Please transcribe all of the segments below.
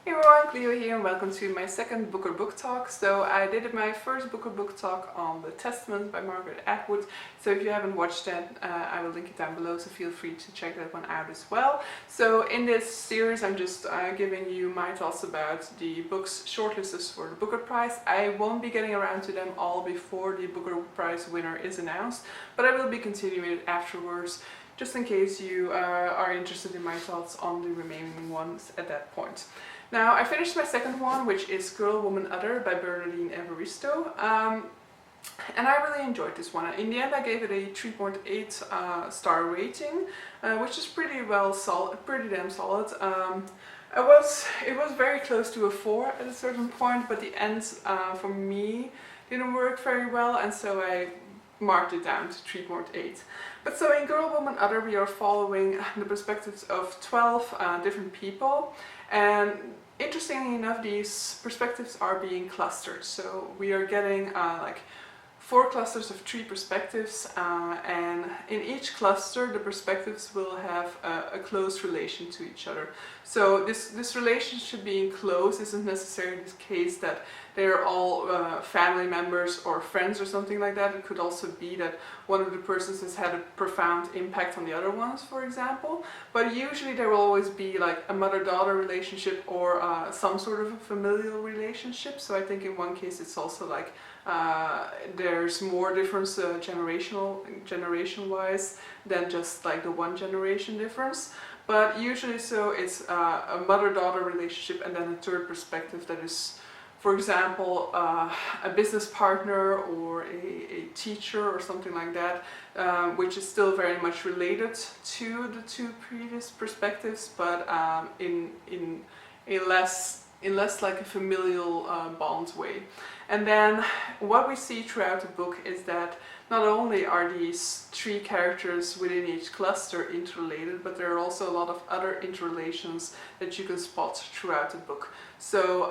Hey everyone, Cleo here and welcome to my second book or book talk. So I did my first book or book talk on The Testament by Margaret Atwood. So if you haven't watched that, I will link it down below, so feel free to check that one out as well. So in this series I'm just giving you my thoughts about the books shortlisted for the Booker Prize. I won't be getting around to them all before the Booker Prize winner is announced, but I will be continuing it afterwards, just in case you are interested in my thoughts on the remaining ones at that point. Now, I finished my second one, which is Girl, Woman, Other by Bernardine Evaristo, and I really enjoyed this one. In the end, I gave it a 3.8 star rating, which is pretty damn solid. It was very close to a 4 at a certain point, but the end for me didn't work very well, and so I marked it down to 3.8. But so in Girl, Woman, Other, we are following the perspectives of 12 different people, and interestingly enough, these perspectives are being clustered. So we are getting like 4 clusters of 3 perspectives, and in each cluster the perspectives will have a close relation to each other. So this relationship being close isn't necessarily the case that they're all family members or friends or something like that. It could also be that one of the persons has had a profound impact on the other ones, for example. But usually there will always be like a mother-daughter relationship or some sort of a familial relationship. So I think in one case it's also like there's more difference generation-wise than just like the one generation difference. But usually so it's a mother-daughter relationship and then a third perspective that is, for example, a business partner or a teacher or something like that, which is still very much related to the 2 previous perspectives, but in less like a familial bond way. And then what we see throughout the book is that not only are these 3 characters within each cluster interrelated, but there are also a lot of other interrelations that you can spot throughout the book. So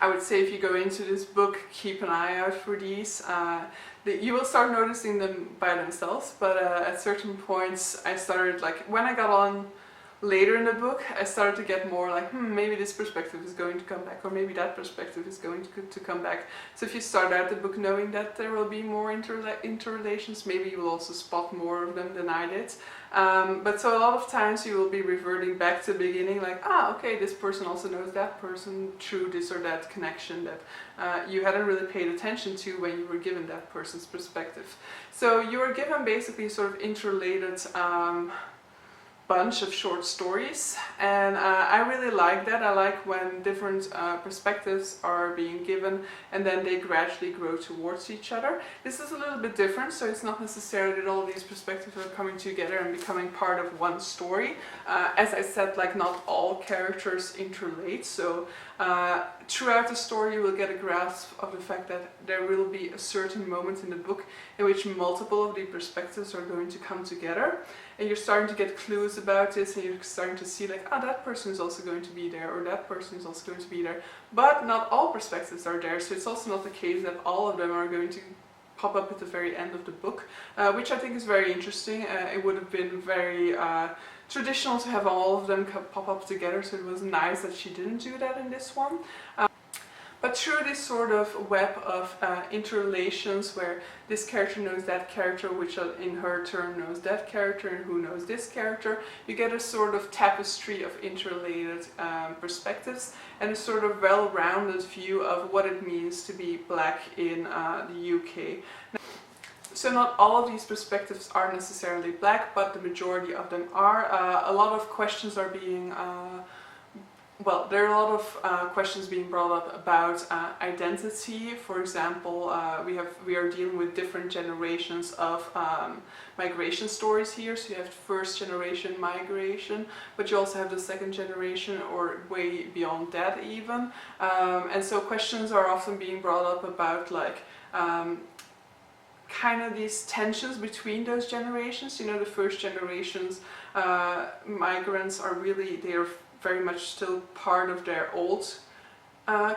I would say if you go into this book, keep an eye out for these. You will start noticing them by themselves, but at certain points I started, like when I got on later in the book, I started to get more like, maybe this perspective is going to come back, or maybe that perspective is going to come back. So if you start out the book knowing that there will be more interrelations, maybe you will also spot more of them than I did. But so a lot of times you will be reverting back to the beginning, like, okay, this person also knows that person through this or that connection that you hadn't really paid attention to when you were given that person's perspective. So you are given basically sort of interrelated bunch of short stories, and I really like that. I like when different perspectives are being given and then they gradually grow towards each other. This is a little bit different, so it's not necessarily that all these perspectives are coming together and becoming part of one story. As I said, like not all characters interrelate, so throughout the story you will get a grasp of the fact that there will be a certain moment in the book in which multiple of the perspectives are going to come together, and you're starting to get clues about this, and you're starting to see like, that person is also going to be there, or that person is also going to be there. But not all perspectives are there, so it's also not the case that all of them are going to pop up at the very end of the book, which I think is very interesting. It would have been very traditional to have all of them pop up together, so it was nice that she didn't do that in this one. But through this sort of web of interrelations where this character knows that character, which in her turn knows that character, and who knows this character, you get a sort of tapestry of interrelated perspectives and a sort of well-rounded view of what it means to be black in the UK. So not all of these perspectives are necessarily black, but the majority of them are. A lot of questions are being there are a lot of questions being brought up about identity. For example, we are dealing with different generations of migration stories here. So you have first generation migration, but you also have the second generation, or way beyond that even. And so questions are often being brought up about like kind of these tensions between those generations. You know, the first generations migrants are really, they are very much still part of their old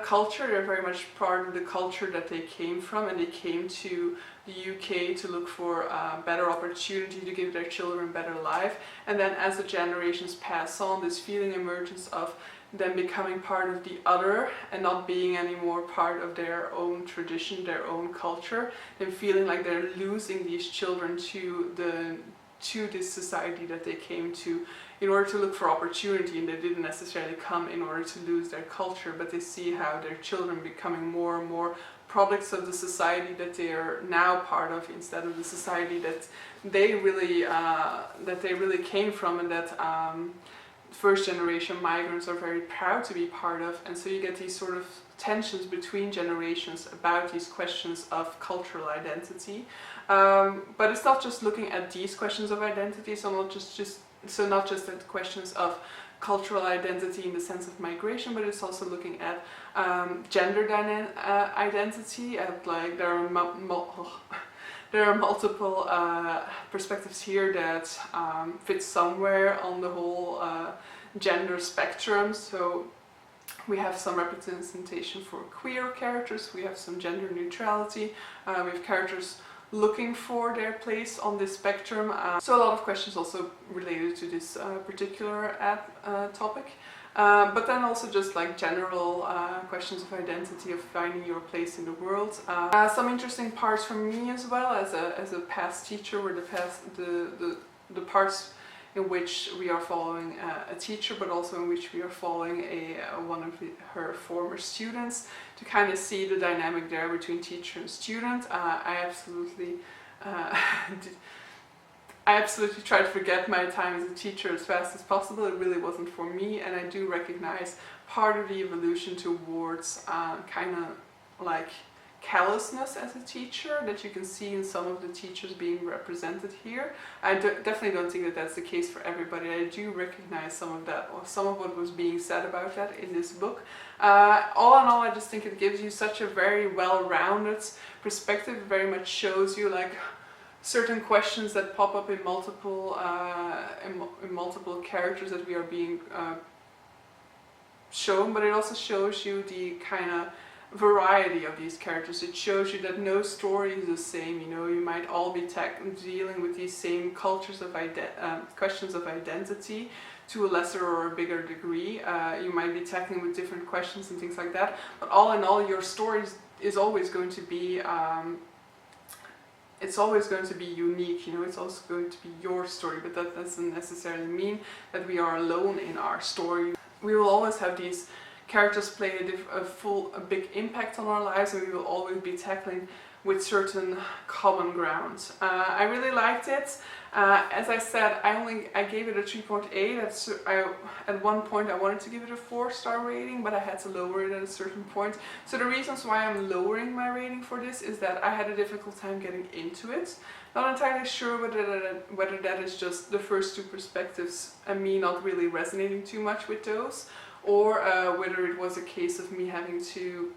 culture. They're very much part of the culture that they came from, and they came to the UK to look for a better opportunity to give their children a better life. And then as the generations pass on, this feeling emerges of them becoming part of the other and not being anymore part of their own tradition, their own culture, and feeling like they're losing these children to this society that they came to in order to look for opportunity, and they didn't necessarily come in order to lose their culture, but they see how their children becoming more and more products of the society that they are now part of, instead of the society that they really came from, and that first generation migrants are very proud to be part of. And so you get these sort of tensions between generations about these questions of cultural identity. But it's not just looking at these questions of identity, so not just at questions of cultural identity in the sense of migration, but it's also looking at gender identity. At like there are multiple perspectives here that fit somewhere on the whole gender spectrum. So we have some representation for queer characters, we have some gender neutrality, we have characters looking for their place on this spectrum. So a lot of questions also related to this particular topic. But then also just like general questions of identity, of finding your place in the world. Some interesting parts for me as well as a past teacher were the parts in which we are following a teacher, but also in which we are following one of her former students, to kind of see the dynamic there between teacher and student. I absolutely tried to forget my time as a teacher as fast as possible. It really wasn't for me, and I do recognize part of the evolution towards kind of like callousness as a teacher that you can see in some of the teachers being represented here. I definitely don't think that that's the case for everybody. I do recognize some of that, or some of what was being said about that in this book. All in all, I just think it gives you such a very well-rounded perspective. It very much shows you like certain questions that pop up in multiple characters that we are being shown, but it also shows you the kind of variety of these characters. It shows you that no story is the same. You know, you might all be dealing with these same cultures of questions of identity to a lesser or a bigger degree. You might be tackling with different questions and things like that, but all in all, your story is always going to be it's always going to be unique. You know, it's also going to be your story, but that doesn't necessarily mean that we are alone in our story. We will always have these characters play a big impact on our lives, and we will always be tackling with certain common ground. I really liked it. As I said, I gave it a 3.8. At one point I wanted to give it a 4-star rating, but I had to lower it at a certain point. So the reasons why I'm lowering my rating for this is that I had a difficult time getting into it. Not entirely sure whether that is just the first two perspectives and me not really resonating too much with those, or whether it was a case of me having to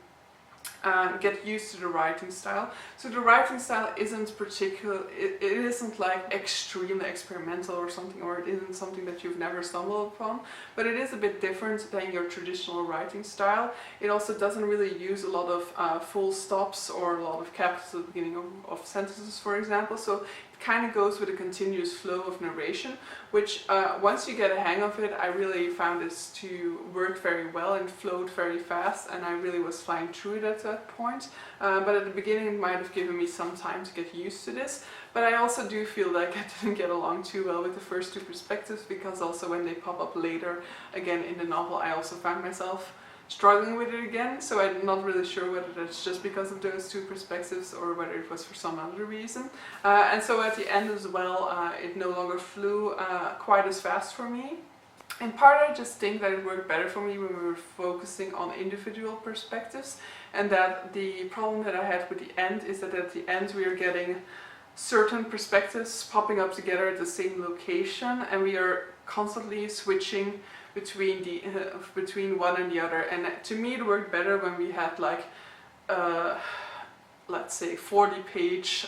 get used to the writing style. So the writing style isn't it isn't like extremely experimental or something, or it isn't something that you've never stumbled upon, but it is a bit different than your traditional writing style. It also doesn't really use a lot of full stops or a lot of capitals at the beginning of sentences, for example. So kind of goes with a continuous flow of narration, which once you get a hang of it, I really found this to work very well and flowed very fast, and I really was flying through it at that point. But at the beginning it might have given me some time to get used to this, but I also do feel like I didn't get along too well with the first two perspectives, because also when they pop up later again in the novel, I also found myself struggling with it again. So I'm not really sure whether that's just because of those two perspectives or whether it was for some other reason. And so at the end as well, it no longer flew quite as fast for me. In part, I just think that it worked better for me when we were focusing on individual perspectives, and that the problem that I had with the end is that at the end we are getting certain perspectives popping up together at the same location, and we are constantly switching between one and the other. And to me it worked better when we had like let's say 40-page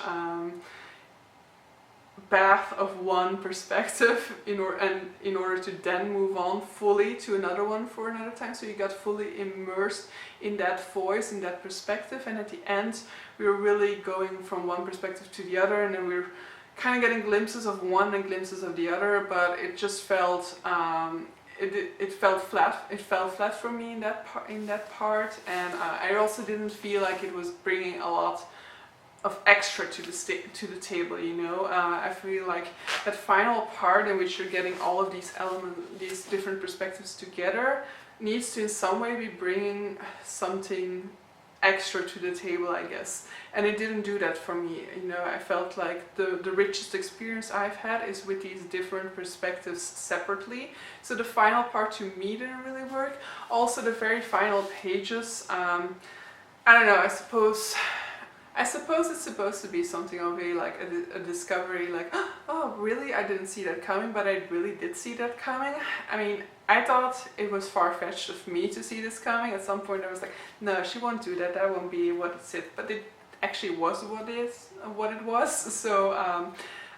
path of one perspective in order to then move on fully to another one for another time. So you got fully immersed in that voice, in that perspective, and at the end we were really going from one perspective to the other, and then we were kind of getting glimpses of one and glimpses of the other, but it just felt it felt flat. It fell flat for me in that part, and I also didn't feel like it was bringing a lot of extra to the table, you know. I feel like that final part in which you're getting all of these elements, these different perspectives together, needs to in some way be bringing something extra to the table, I guess. And it didn't do that for me, you know. I felt like the richest experience I've had is with these different perspectives separately. So the final part to me didn't really work. Also the very final pages, I don't know, I suppose it's supposed to be something of a discovery, like, oh really, I didn't see that coming, but I really did see that coming. I mean, I thought it was far-fetched of me to see this coming. At some point I was like, no, she won't do that, that won't be what it's it. But it actually was what it was. So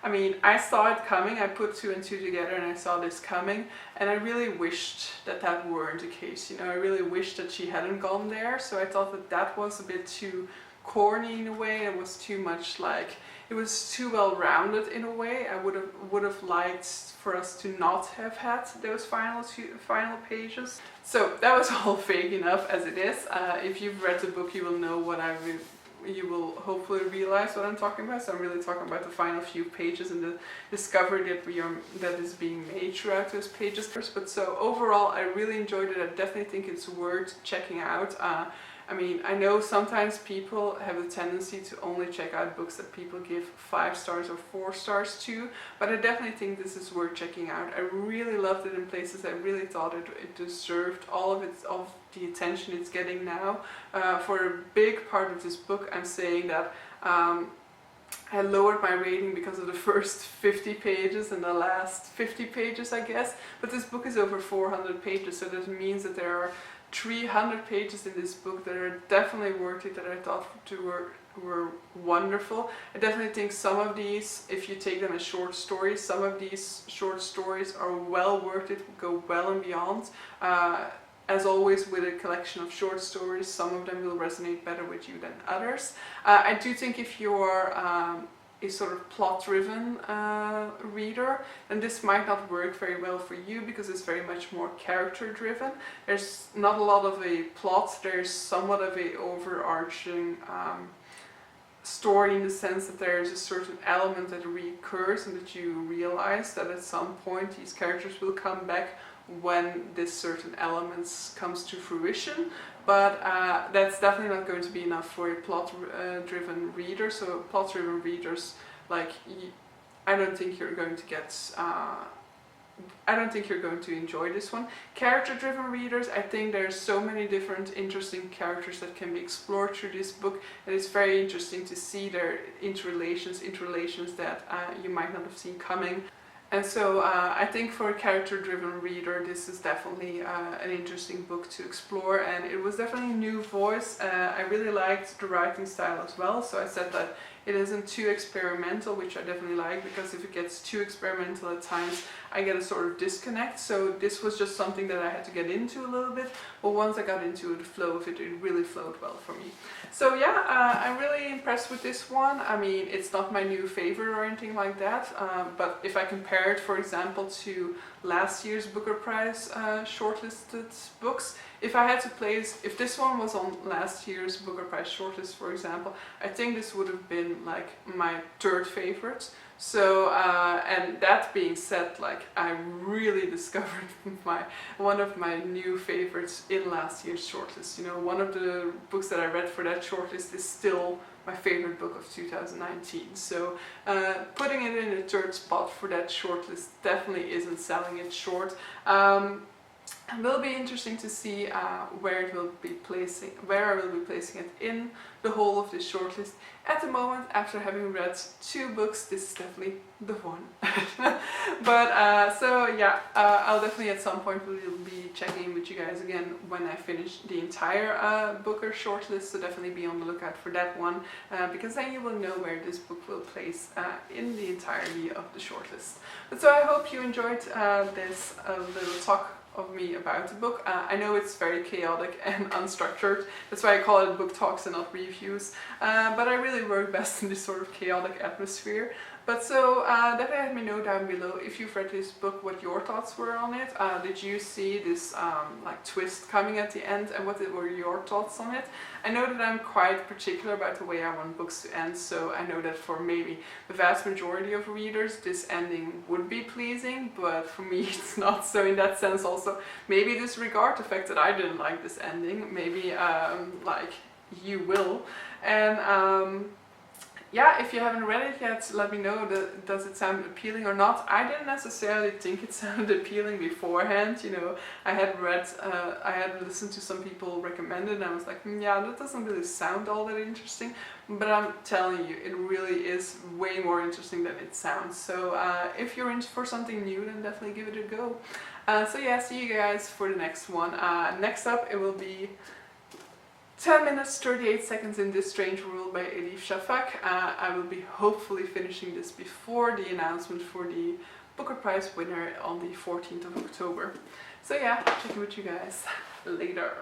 I mean, I saw it coming, I put 2 and 2 together and I saw this coming, and I really wished that that weren't the case, you know. I really wished that she hadn't gone there. So I thought that that was a bit too corny in a way. It was too much like, it was too well rounded in a way. I would have liked for us to not have had those final pages. So that was all vague enough as it is. If you've read the book, you will know what you will hopefully realize what I'm talking about. So I'm really talking about the final few pages and the discovery that is being made throughout those pages. But so overall, I really enjoyed it. I definitely think it's worth checking out. I mean, I know sometimes people have a tendency to only check out books that people give 5 stars or 4 stars to, but I definitely think this is worth checking out. I really loved it in places. I really thought it deserved all of the attention it's getting now. For a big part of this book, I'm saying that I lowered my rating because of the first 50 pages and the last 50 pages, I guess. But this book is over 400 pages, so that means that there are 300 pages in this book that are definitely worth it, that I thought were wonderful. I definitely think some of these, if you take them as short stories, some of these short stories are well worth it, go well and beyond. As always with a collection of short stories, some of them will resonate better with you than others. I do think if you're a sort of plot-driven reader, then this might not work very well for you, because it's very much more character-driven. There's not a lot of a plot, there's somewhat of a overarching story in the sense that there is a certain element that recurs and that you realize that at some point these characters will come back when this certain elements comes to fruition. But that's definitely not going to be enough for a plot-driven reader. So plot-driven readers, like, I don't think you're going to get. I don't think you're going to enjoy this one. Character-driven readers, I think there's so many different interesting characters that can be explored through this book, and it's very interesting to see their interrelations that you might not have seen coming. And so I think for a character-driven reader, this is definitely an interesting book to explore, and it was definitely a new voice. I really liked the writing style as well, so I said that it isn't too experimental, which I definitely like, because if it gets too experimental at times, I get a sort of disconnect. So this was just something that I had to get into a little bit, but once I got into the flow of it, it really flowed well for me. So yeah, I'm really impressed with this one. I mean, it's not my new favorite or anything like that, but if I compare it, for example, to last year's Booker Prize shortlisted books, if I had to place, if this one was on last year's Booker Prize shortlist, for example, I think this would have been like my 3rd favorite. So, and that being said, like, I really discovered one of my new favorites in last year's shortlist. You know, one of the books that I read for that shortlist is still my favorite book of 2019. So putting it in a 3rd spot for that shortlist definitely isn't selling it short. it will be interesting to see where I will be placing it in the whole of this shortlist. At the moment, after having read 2 books, this is definitely the one. But so yeah, I'll definitely at some point will be checking in with you guys again when I finish the entire Booker shortlist. So definitely be on the lookout for that one, because then you will know where this book will place in the entirety of the shortlist. But so I hope you enjoyed this little talk of me about the book. I know it's very chaotic and unstructured, that's why I call it book talks and not reviews, but I really work best in this sort of chaotic atmosphere. But so definitely let me know down below if you've read this book, what your thoughts were on it. Did you see this like twist coming at the end, and what were your thoughts on it? I know that I'm quite particular about the way I want books to end, so I know that for maybe the vast majority of readers this ending would be pleasing, but for me it's not. So in that sense also, maybe disregard the fact that I didn't like this ending. Maybe like you will. And yeah, if you haven't read it yet, let me know, does it sound appealing or not. I didn't necessarily think it sounded appealing beforehand, you know. I had listened to some people recommend it, and I was like, yeah, that doesn't really sound all that interesting. But I'm telling you, it really is way more interesting than it sounds. So if you're in for something new, then definitely give it a go. So yeah, see you guys for the next one. Next up, it will be 10 minutes 38 seconds in This Strange World by Elif Shafak. I will be hopefully finishing this before the announcement for the Booker Prize winner on the 14th of October. So yeah, check in with you guys later.